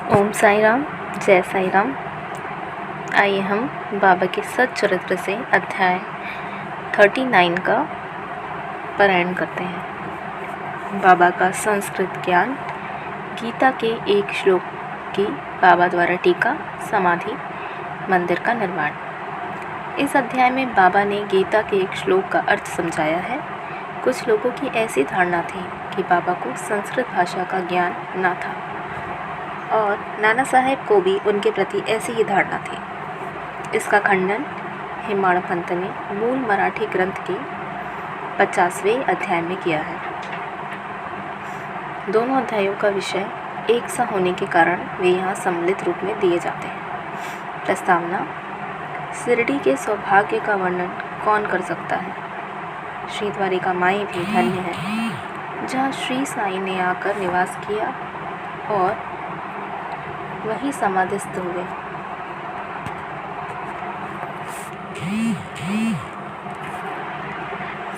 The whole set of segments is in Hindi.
ओम साई राम, जय साई राम। आइए हम बाबा के सच्चरित्र से अध्याय 39 का पारायण करते हैं। बाबा का संस्कृत ज्ञान, गीता के एक श्लोक की बाबा द्वारा टीका, समाधि, मंदिर का निर्माण। इस अध्याय में बाबा ने गीता के एक श्लोक का अर्थ समझाया है। कुछ लोगों की ऐसी धारणा थी कि बाबा को संस्कृत भाषा का ज्ञान न था और नाना साहेब को भी उनके प्रति ऐसी ही धारणा थी। इसका खंडन हेमाड़ पंत ने मूल मराठी ग्रंथ के 50वें अध्याय में किया है। दोनों अध्यायों का विषय एक सा होने के कारण वे यहाँ सम्मिलित रूप में दिए जाते हैं। प्रस्तावना: शिरडी के सौभाग्य का वर्णन कौन कर सकता है। श्री द्वारिका माई भी धन्य है, जहाँ श्री साईं ने आकर निवास किया और वही समाधिस्थ हुए।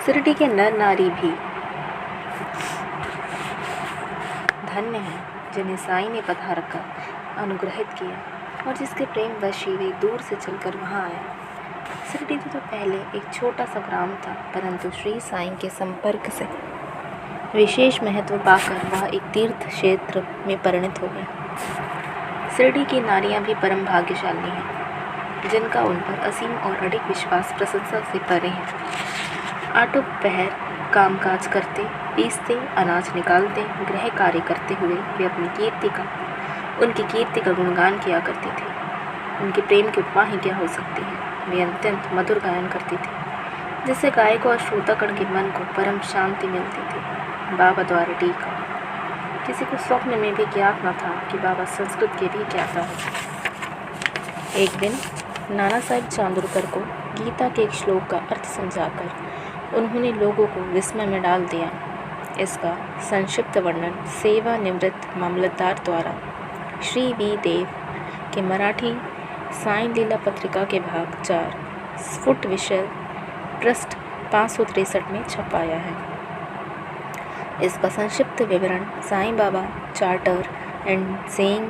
शिरडी के नर नारी भी धन्य हैं, जिन्हें साईं ने पधार कर अनुग्रहित किया और जिसके प्रेम वश ही वे दूर से चलकर वहाँ आए। शिरडी तो पहले एक छोटा सा ग्राम था, परंतु श्री साईं के संपर्क से विशेष महत्व पाकर वह एक तीर्थ क्षेत्र में परिणत हो गया। शिरडी की नारियां भी परम भाग्यशाली हैं, जिनका उन पर असीम और अडिग विश्वास प्रशंसा से परे है। आठों पहर कामकाज करते, पीसते, अनाज निकालते, गृह कार्य करते हुए वे उनकी कीर्ति का गुणगान किया करते थे। उनके प्रेम की उपमा ही क्या हो सकती है। वे अत्यंत मधुर गायन करते थे, जिससे गायकों और श्रोतागण के मन को परम शांति मिलती थी। बाबा द्वारा टीका: किसी को स्वप्न में भी ज्ञात न था कि बाबा संस्कृत के भी ज्ञाता है। एक दिन नाना साहेब चांदुरकर को गीता के एक श्लोक का अर्थ समझाकर उन्होंने लोगों को विस्मय में डाल दिया। इसका संक्षिप्त वर्णन सेवानिवृत्त मामलतदार द्वारा श्री वी देव के मराठी साईं लीला पत्रिका के भाग 4 स्फुट विषय पृष्ठ 563 में छपाया है। इसका संक्षिप्त विवरण Sai Baba charter and saying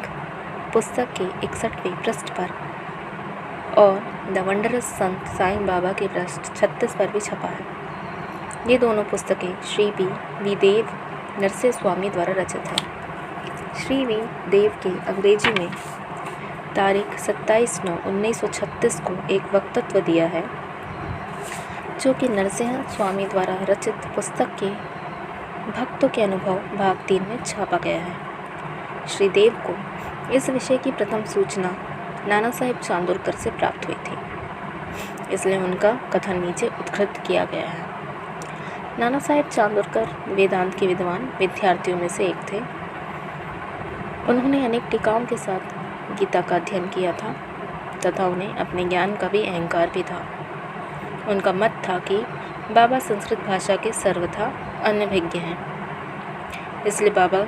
पुस्तक के 61वें पृष्ठ पर और द वंडरस संत साईं बाबा के पृष्ठ 36 पर भी छपा है। ये दोनों पुस्तकें श्री वी देव नरसिंह स्वामी द्वारा रचित है। श्री वी देव के अंग्रेजी में तारीख 27/9/1936 को एक वक्तव्य दिया है, जो कि नरसिंह स्वामी द्वारा रचित पुस्तक के भक्तों के अनुभव भाग 3 में छापा गया है। श्री देव को इस विषय की प्रथम सूचना नाना साहेब चांदुरकर से प्राप्त हुई थी, इसलिए उनका कथन नीचे उद्धृत किया गया है। नाना साहेब चांदुरकर वेदांत के विद्वान विद्यार्थियों में से एक थे। उन्होंने अनेक टीकाओं के साथ गीता का अध्ययन किया था तथा उन्हें अपने ज्ञान का भी अहंकार भी था। उनका मत था कि बाबा संस्कृत भाषा के सर्वथा अनभिज्ञ हैं, इसलिए बाबा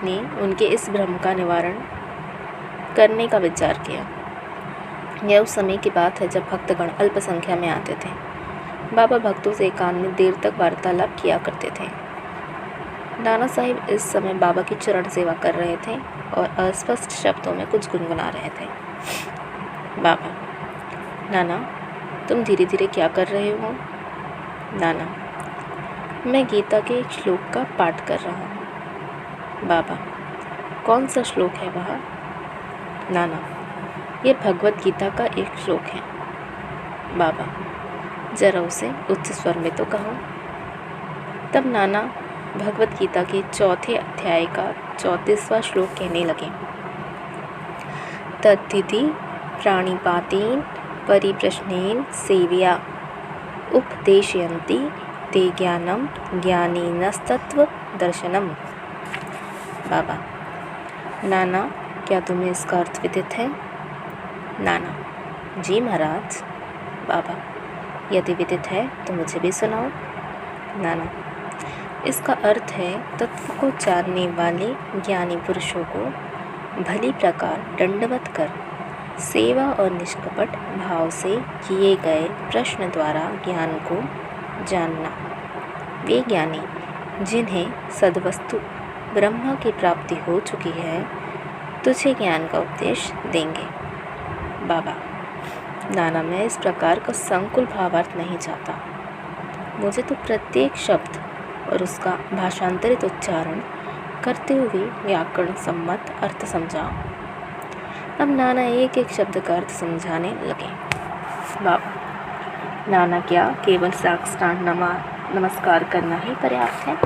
ने उनके इस भ्रम का निवारण करने का विचार किया। यह उस समय की बात है जब भक्तगण अल्प संख्या में आते थे। बाबा भक्तों से एकांत में देर तक वार्तालाप किया करते थे। नाना साहिब इस समय बाबा की चरण सेवा कर रहे थे और अस्पष्ट शब्दों में कुछ गुनगुना रहे थे। बाबा: नाना, तुम धीरे धीरे क्या कर रहे हो। नाना: मैं गीता के एक श्लोक का पाठ कर रहा हूँ। बाबा: कौन सा श्लोक है वह। नाना: यह भगवत गीता का एक श्लोक है। बाबा: जरा उसे उच्च स्वर में तो कहो। तब नाना भगवत गीता के 4थे अध्याय का 34वां श्लोक कहने लगे: तद्धिति प्राणिपातेन परिप्रश्नेन सेव्या उपदेशयन्ति ते ज्ञानम ज्ञानिनस्तत्व दर्शनम। बाबा: नाना, क्या तुम्हें इसका अर्थ विदित है। नाना: जी महाराज। बाबा: यदि विदित है तो मुझे भी सुनाओ। नाना: इसका अर्थ है, तत्व को जानने वाले ज्ञानी पुरुषों को भली प्रकार दंडवत कर सेवा और निष्कपट भाव से किए गए प्रश्न द्वारा ज्ञान को जानना। वे ज्ञानी जिन्हें सद्वस्तु ब्रह्म की प्राप्ति हो चुकी है, तुझे ज्ञान का उपदेश देंगे। बाबा, नाना, मैं इस प्रकार का संकुल भावार्थ नहीं चाहता। मुझे तो प्रत्येक शब्द और उसका भाषांतरित उच्चारण करते हुए व्याकरण सम्मत अर्थ समझाओ। अब नाना एक एक शब्द का अर्थ समझाने लगे। बाबा, नाना, क्या केवल साष्टांग नमस्कार करना ही पर्याप्त है?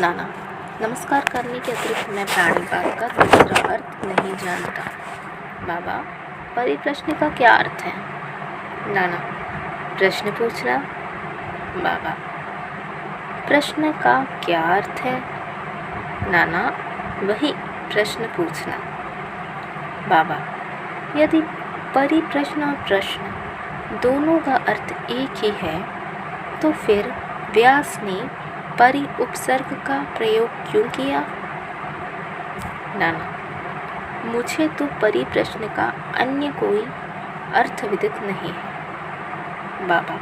नाना, नमस्कार करने के अतिरिक्त मैं प्राणिपात का दूसरा अर्थ नहीं जानता। बाबा, परिप्रश्न का क्या अर्थ है? नाना, प्रश्न पूछना। बाबा, प्रश्न का क्या अर्थ है? नाना, वही प्रश्न पूछना। बाबा, यदि परिप्रश्न और प्रश्न दोनों का अर्थ एक ही है तो फिर व्यास ने परि उपसर्ग का प्रयोग क्यों किया? नाना, मुझे तो परिप्रश्न का अन्य कोई अर्थ विदित नहीं है। बाबा,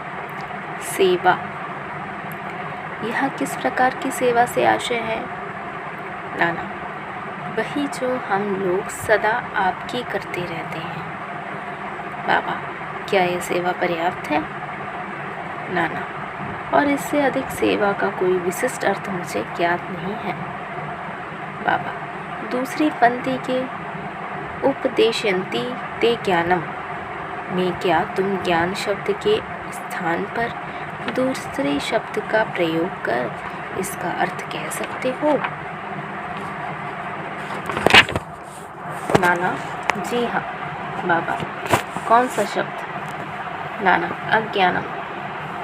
सेवा, यह किस प्रकार की सेवा से आशय है? नाना, वही जो हम लोग सदा आपकी करते रहते हैं। बाबा, क्या यह सेवा पर्याप्त है? नाना, और इससे अधिक सेवा का कोई विशिष्ट अर्थ मुझे ज्ञात नहीं है। बाबा, दूसरी पंक्ति के उपदेशयन्ति ते ज्ञानम में क्या तुम ज्ञान शब्द के स्थान पर दूसरे शब्द का प्रयोग कर इसका अर्थ कह सकते हो? नाना, जी हाँ। बाबा, कौन सा शब्द? नाना, अज्ञानम।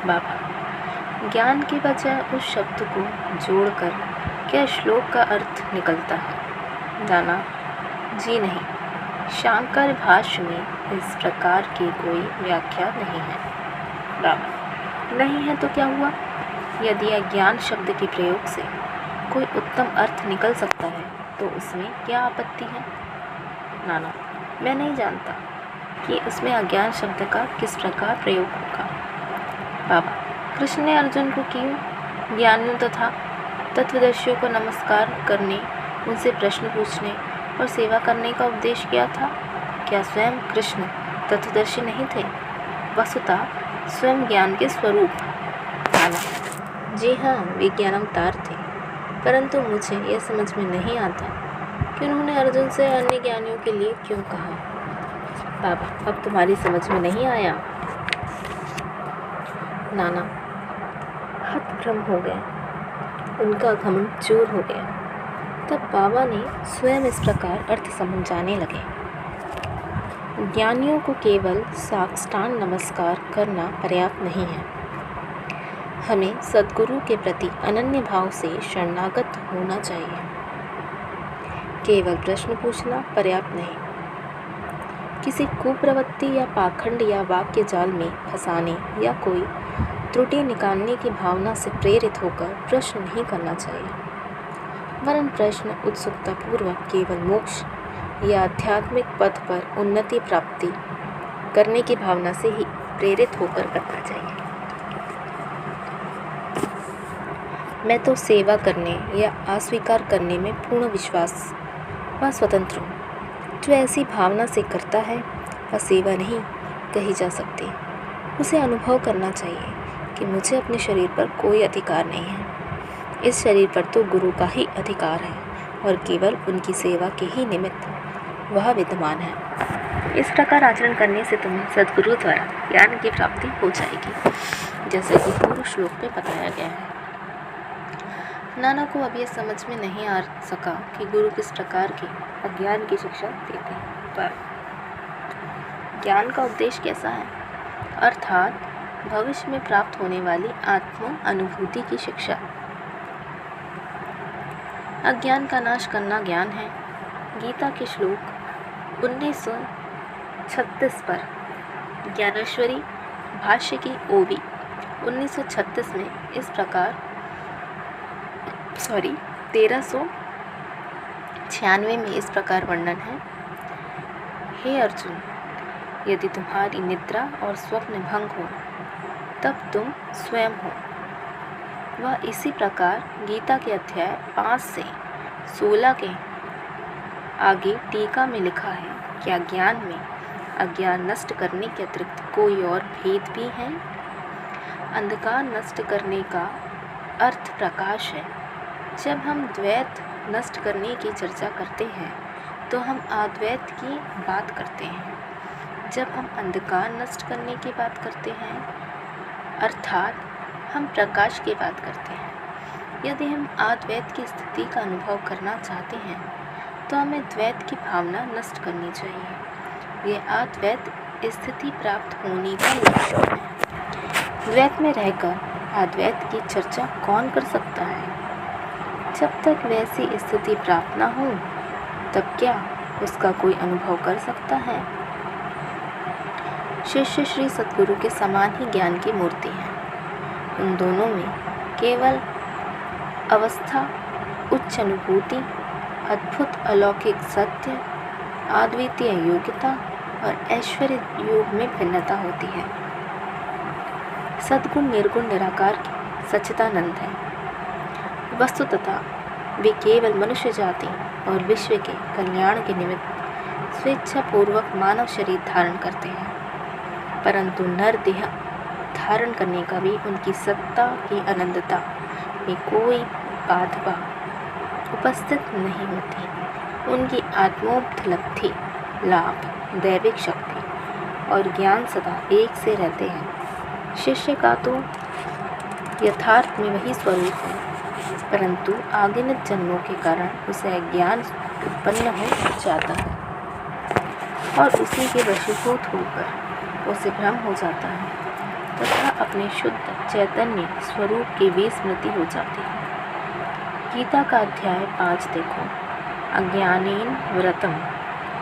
बाबा, ज्ञान के बजाय उस शब्द को जोड़कर क्या श्लोक का अर्थ निकलता है? नाना, जी नहीं, शांकर भाष्य में इस प्रकार की कोई व्याख्या नहीं है। बाबा, नहीं है तो क्या हुआ? यदि अज्ञान शब्द के प्रयोग से कोई उत्तम अर्थ निकल सकता है तो उसमें क्या आपत्ति है? नाना, मैं नहीं जानता कि उसमें अज्ञान शब्द का किस प्रकार प्रयोग होगा। बाबा, कृष्ण ने अर्जुन को क्यों ज्ञानियों तथा तत्वदर्शियों को नमस्कार करने, उनसे प्रश्न पूछने और सेवा करने का उपदेश किया था? क्या स्वयं कृष्ण तत्वदर्शी नहीं थे? वस्तुतः स्वयं ज्ञान के स्वरूप। नाना, जी हाँ, वे ज्ञानावतार थे, परंतु मुझे यह समझ में नहीं आता कि उन्होंने अर्जुन से अन्य ज्ञानियों के लिए क्यों कहा। बाबा, अब तुम्हारी समझ में नहीं आया? नाना, हतभ्रम हो गया, उनका घमंड चूर हो गया। तब बाबा ने स्वयं इस प्रकार अर्थ समझाने लगे। ज्ञानियों को केवल साष्टांग नमस्कार करना पर्याप्त नहीं है। हमें सद्गुरु के प्रति अनन्य भाव से शरणागत होना चाहिए। केवल प्रश्न पूछना पर्याप्त नहीं। किसी कुप्रवृत्ति या पाखंड या वाक्य जाल में फंसाने या कोई त्रुटि निकालने की भावना से प्रेरित होकर प्रश्न नहीं करना चाहिए, वरन प्रश्न उत्सुकतापूर्वक केवल मोक्ष या आध्यात्मिक पथ पर उन्नति प्राप्ति करने की भावना से ही प्रेरित होकर करना चाहिए। मैं तो सेवा करने या अस्वीकार करने में पूर्ण विश्वास व स्वतंत्र हूँ। जो ऐसी भावना से करता है वह सेवा नहीं कही जा सकती। उसे अनुभव करना चाहिए कि मुझे अपने शरीर पर कोई अधिकार नहीं है। इस शरीर पर तो गुरु का ही अधिकार है और केवल उनकी सेवा के ही निमित्त वह विद्यमान है। इस प्रकार आचरण करने से तुम्हें सद्गुरु द्वारा ज्ञान की प्राप्ति हो जाएगी, जैसे कि पूर्व श्लोक में बताया गया है। नाना को अब यह समझ में नहीं आ सका कि गुरु किस प्रकार के अज्ञान की शिक्षा देते हैं, पर ज्ञान का उपदेश कैसा है, अर्थात भविष्य में प्राप्त होने वाली आत्म अनुभूति की शिक्षा। अज्ञान का नाश करना ज्ञान है। गीता के श्लोक 1936 पर ज्ञानेश्वरी भाष्य की ओवी 1936 में इस प्रकार 1396 में इस प्रकार वर्णन है। हे अर्जुन, यदि तुम्हारी निद्रा और स्वप्न भंग हो तब तुम स्वयं हो। वह इसी प्रकार गीता के अध्याय 5 से 16 के आगे टीका में लिखा है, क्या ज्ञान में अज्ञान नष्ट करने के अतिरिक्त कोई और भेद भी है? अंधकार नष्ट करने का अर्थ प्रकाश है। जब हम द्वैत नष्ट करने की चर्चा करते हैं तो हम अद्वैत की बात करते हैं। जब हम अंधकार नष्ट करने की बात करते हैं अर्थात हम प्रकाश की बात करते हैं। यदि हम अद्वैत की स्थिति का अनुभव करना चाहते हैं तो हमें द्वैत की भावना नष्ट करनी चाहिए। ये अद्वैत स्थिति प्राप्त होने का लक्षण है। द्वैत में रहकर अद्वैत की चर्चा कौन कर सकता है? जब तक वैसी स्थिति प्राप्त न हो तब क्या उसका कोई अनुभव कर सकता है? शिष्य श्री सद्गुरु के समान ही ज्ञान की मूर्ति है। उन दोनों में केवल अवस्था, उच्च अनुभूति, अद्भुत अलौकिक सत्य, अद्वितीय योग्यता और ऐश्वर्य योग में भिन्नता होती है। सद्गुण निर्गुण निराकार की सच्चिदानंद है। वस्तुतः वे केवल मनुष्य जाति और विश्व के कल्याण के निमित्त स्वेच्छापूर्वक मानव शरीर धारण करते हैं, परंतु नर देह धारण करने का भी उनकी सत्ता की अनंतता में कोई बाधा उपस्थित नहीं होती। उनकी आत्मोपलब्धि, लाभ, दैविक शक्ति और ज्ञान सदा एक से रहते हैं। शिष्य का तो यथार्थ में वही स्वरूप है, परंतु अगणित जन्मों के कारण उसे अज्ञान उत्पन्न हो जाता है और उसी के वशीभूत होकर उसे भ्रम हो जाता है तथा अपने शुद्ध चैतन्य स्वरूप की विस्मृति हो जाती है। गीता का अध्याय 5 देखो। अज्ञानेन व्रतम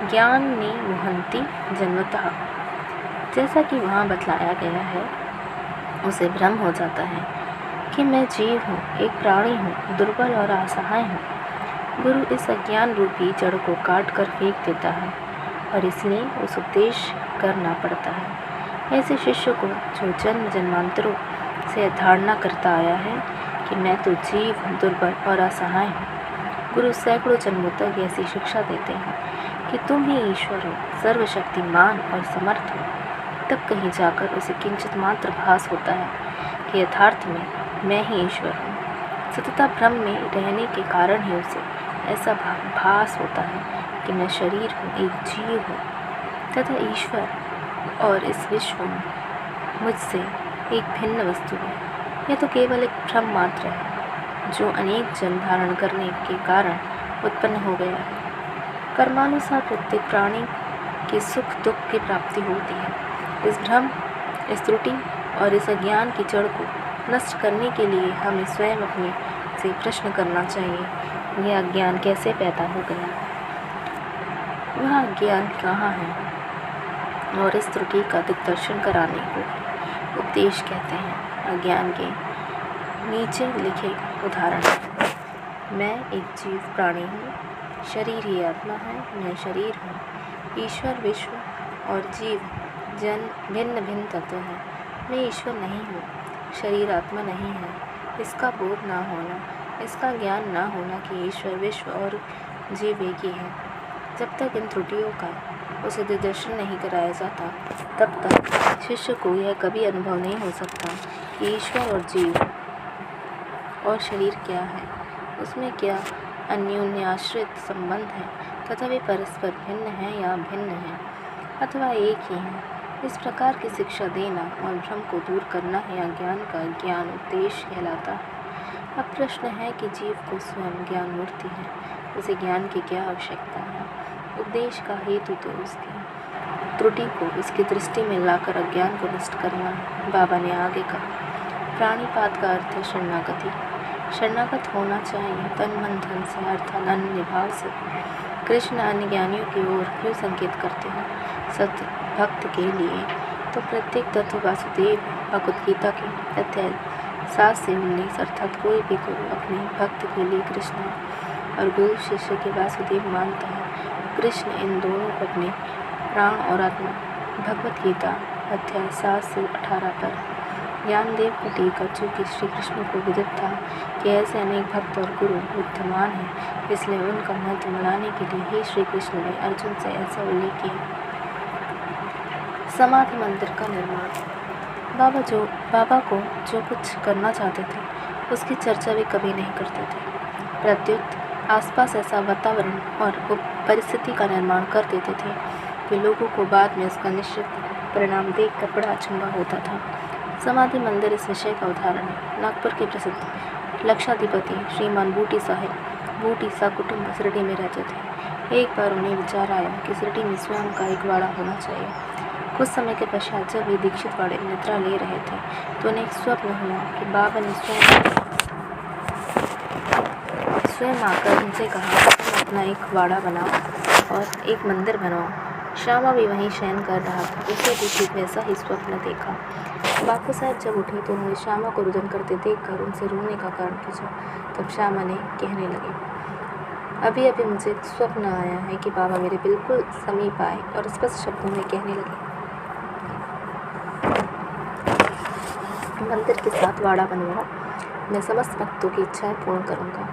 ज्ञाने मुहन्ति जन्मतः। जैसा कि वहाँ बतलाया गया है, उसे भ्रम हो जाता है कि मैं जीव हूँ, एक प्राणी हूँ, दुर्बल और असहाय हूँ। गुरु इस अज्ञान रूपी जड़ को काट कर फेंक देता है और इसलिए उस उपदेश करना पड़ता है। ऐसे शिष्य को जो जन्म जन्मांतरों से धारणा करता आया है कि मैं तो जीव, दुर्बल और असहाय हूँ, गुरु सैकड़ों जन्मों तक ऐसी शिक्षा देते हैं कि तुम ही ईश्वर हो, सर्वशक्तिमान और समर्थ हो। तब कहीं जाकर उसे किंचित मात्र भास होता है कि यथार्थ में मैं ही ईश्वर हूँ। सतत भ्रम में रहने के कारण ही उसे ऐसा भास होता है कि मैं शरीर हूँ, एक जीव हूँ तथा ईश्वर और इस विश्व में मुझसे एक भिन्न वस्तु है। यह तो केवल एक भ्रम मात्र है जो अनेक जन्म धारण करने के कारण उत्पन्न हो गया है। कर्मानुसार प्रत्येक प्राणी की सुख दुख की प्राप्ति होती है। इस भ्रम, इस त्रुटि और इस अज्ञान की जड़ को नष्ट करने के लिए हमें स्वयं अपने से प्रश्न करना चाहिए, यह अज्ञान कैसे पैदा हो गया, वह अज्ञान कहाँ है, और इस त्रुटि का दिग्दर्शन कराने को उपदेश कहते हैं। अज्ञान के नीचे लिखे उदाहरण: मैं एक जीव प्राणी हूँ, शरीर ही आत्मा है, मैं शरीर हूँ। ईश्वर, विश्व और जीव जन भिन्न भिन्न तत्व हैं। मैं ईश्वर नहीं हूँ, शरीर आत्मा नहीं है। इसका बोध ना होना, इसका ज्ञान ना होना कि ईश्वर, विश्व और जीव एक ही है, जब तक इन त्रुटियों का उसे दिग्दर्शन नहीं कराया जाता, तब तक शिष्य को यह कभी अनुभव नहीं हो सकता कि ईश्वर और जीव और शरीर क्या है, उसमें क्या अन्योन्याश्रित संबंध है तथा वे परस्पर भिन्न हैं या भिन्न हैं अथवा एक ही हैं। इस प्रकार की शिक्षा देना और भ्रम को दूर करना ही अज्ञान का ज्ञान उपदेश कहलाता है। अब प्रश्न है कि जीव को स्वयं ज्ञान मूर्ति है, उसे ज्ञान की क्या आवश्यकता है? उपदेश का हेतु तो उसकी त्रुटि को उसकी दृष्टि में लाकर अज्ञान को नष्ट करना है। बाबा ने आगे कहा, प्राणीपात का अर्थ है शरणागति। शरणागत होना चाहिए तन मन धन से, अर्थात अन्य भाव से। कृष्ण अन्य ज्ञानियों की ओर क्यों संकेत करते हैं? सत्य भक्त के लिए तो प्रत्येक तत्व वासुदेव। भगवद गीता के अध्याय 7 से 19 अर्थात कोई भी गुरु अपने भक्त के लिए कृष्ण है और गुरु शिष्य के वासुदेव मानता है। कृष्ण इन दोनों को अपने प्राण और आत्मा। भगवद गीता अध्याय 7 से 18 पर ज्ञानदेव का टीका, चूँकि श्री कृष्ण को विदित था कि ऐसे अनेक भक्त और गुरु विद्यमान हैं, इसलिए उनका महत्व बढ़ाने के लिए ही श्री कृष्ण ने अर्जुन से ऐसा उल्लेख किया। समाधि मंदिर का निर्माण। बाबा को जो कुछ करना चाहते थे उसकी चर्चा वे कभी नहीं करते थे। प्रत्युत आसपास ऐसा वातावरण और परिस्थिति का निर्माण कर देते थे कि लोगों को बाद में उसका निश्चित परिणाम देखकर बड़ा अचंभा होता था। समाधि मंदिर इस विषय का उदाहरण है। नागपुर के प्रसिद्ध लक्षाधिपति श्रीमान बूटी साहिब बूटी कुटुंब शिरडी में रहते थे। एक बार उन्हें विचार आया कि शिरडी में स्वयं का एक वाड़ा होना चाहिए। कुछ समय के पश्चात जब वे दीक्षित वाड़े में निद्रा ले रहे थे तो उन्हें एक स्वप्न हुआ कि बाबा ने स्वयं आकर उनसे कहा, तुम अपना एक वाड़ा बनाओ और एक मंदिर बनाओ। श्यामा भी वहीं शयन कर रहा था। उसे भी ठीक वैसा ही स्वप्न देखा। बापू साहब जब उठे तो उन्होंने श्यामा को रुदन करते देखकर उनसे रोने का कारण पूछा। तब श्यामा ने कहने लगे, अभी अभी मुझे स्वप्न आया है कि बाबा मेरे बिल्कुल समीप आए और स्पष्ट शब्दों में कहने लगे, मंदिर के साथ वाड़ा बनवाओ, मैं समस्त भक्तों की इच्छाएं पूर्ण करूंगा।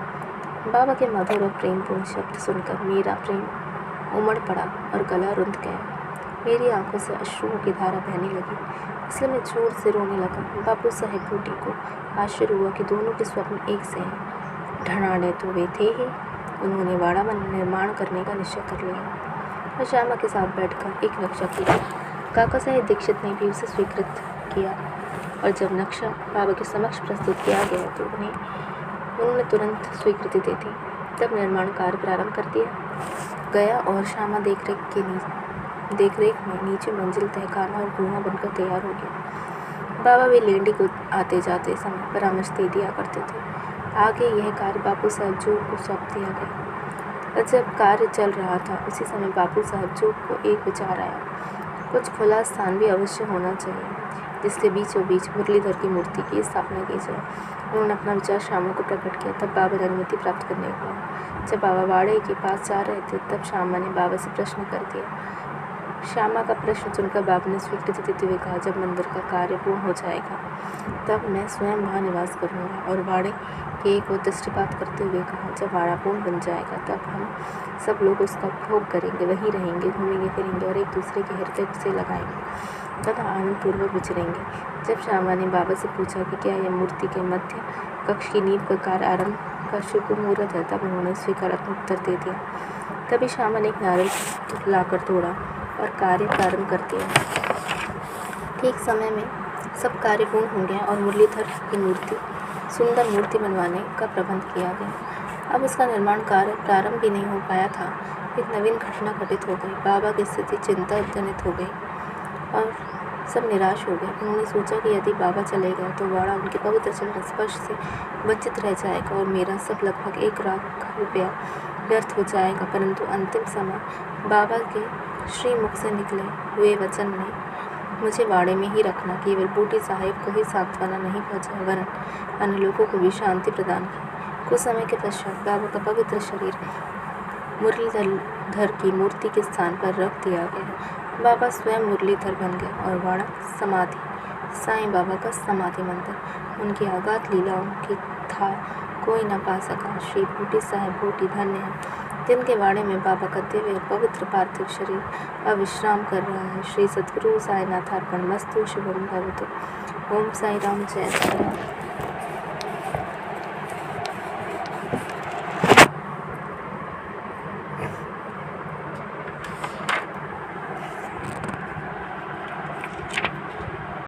बाबा के मधुर और प्रेमपूर्ण शब्द सुनकर मेरा प्रेम उमड़ पड़ा और गला रुंध गया। मेरी आंखों से अश्रुओं की धारा बहने लगी, इसलिए मैं जोर से रोने लगा। बापू साहेब बूटी को आश्चर्य हुआ कि दोनों के स्वप्न एक से हैं। ढणाने तो वे थे ही। उन्होंने वाड़ा निर्माण करने का निश्चय कर लिया और श्यामा के साथ बैठकर एक नक्शा किया। काका साहेब दीक्षित ने भी उसे स्वीकृत किया और जब नक्शा बाबा के समक्ष प्रस्तुत किया गया तो उन्होंने तुरंत स्वीकृति दे दी। तब निर्माण कार्य प्रारंभ कर दिया गया और श्यामा देखरेख में नीचे मंजिल तहखाना और कुआं बनकर तैयार हो गया। बाबा वे लेंडी को आते जाते समय परामर्श दे दिया करते थे। आगे यह कार्य बापू साहब जोग को सौंप दिया गया। जब कार्य चल रहा था उसी समय बापू साहब जोग को एक विचार आया, कुछ खुला स्थान भी अवश्य होना चाहिए जिसके बीचों बीच मुरलीधर की मूर्ति की स्थापना की जाए। उन्होंने अपना विचार श्यामा को प्रकट किया। तब बाबा ने अनुमति प्राप्त करने को कहा। जब बाबा वाड़े के पास जा रहे थे तब श्यामा ने बाबा से प्रश्न कर दिया। श्यामा का प्रश्न सुनकर बाबा ने स्वीकृति देते हुए कहा, जब मंदिर का कार्य पूर्ण हो जाएगा तब मैं स्वयं वहाँ निवास करूँगा। और वाड़े के एक और दृष्टिपात करते हुए कहा, जब वाड़ा पूर्ण बन जाएगा तब हम सब लोग उसका उपभोग करेंगे, वहीं रहेंगे, घूमेंगे फिरेंगे और एक दूसरे के हृदय से लगाएंगे तथा आनंदपूर्वक विचरेंगे। जब श्यामा ने बाबा से पूछा कि क्या यह मूर्ति के मध्य कक्ष की नींव का कार्य आरंभ का शुभ मुहूर्त है, तब उन्होंने स्वीकारात्मक उत्तर दे दिया। तभी श्यामा ने एक नारियल लाकर तोड़ा और कार्य प्रारंभ कर दिया। ठीक समय में सब कार्य पूर्ण हो गया और मुरलीधर की सुंदर मूर्ति बनवाने का प्रबंध किया गया। अब उसका निर्माण कार्य प्रारंभ भी नहीं हो पाया था, एक नवीन घटना घटित हो गई। बाबा की स्थिति चिंताजनित हो गई और सब निराश हो गए। उन्होंने सोचा कि यदि बाबा चले गए तो वाड़ा उनके पवित्र चरण स्पर्श से वंचित रह जाएगा और मेरा सब लगभग 1 लाख रुपया व्यर्थ हो जाएगा। परंतु अंतिम समय बाबा के श्री मुख से निकले हुए वचन ने मुझे वाड़े में ही रखना, केवल बूटी साहिब को ही सांत्वना नहीं पहुँचा वरन अन्य लोगों को भी शांति प्रदान की। कुछ समय के पश्चात बाबा का पवित्र शरीर मुरलीधर की मूर्ति के स्थान पर रख दिया गया। बाबा स्वयं मुरलीधर बन गए और वाड़ा समाधि साईं बाबा का समाधि मंदिर। उनकी अगाध लीलाओं की था कोई न पा सका। श्री बूटी साहिब बूटी धन्य है जिनके वाड़े में बाबा का दिव्य और पवित्र पार्थिव शरीर अब विश्राम कर रहा है। श्री सद्गुरु साईनाथ अर्पणमस्तु। शुभम भवतु। ओम साई राम। जय साई राम।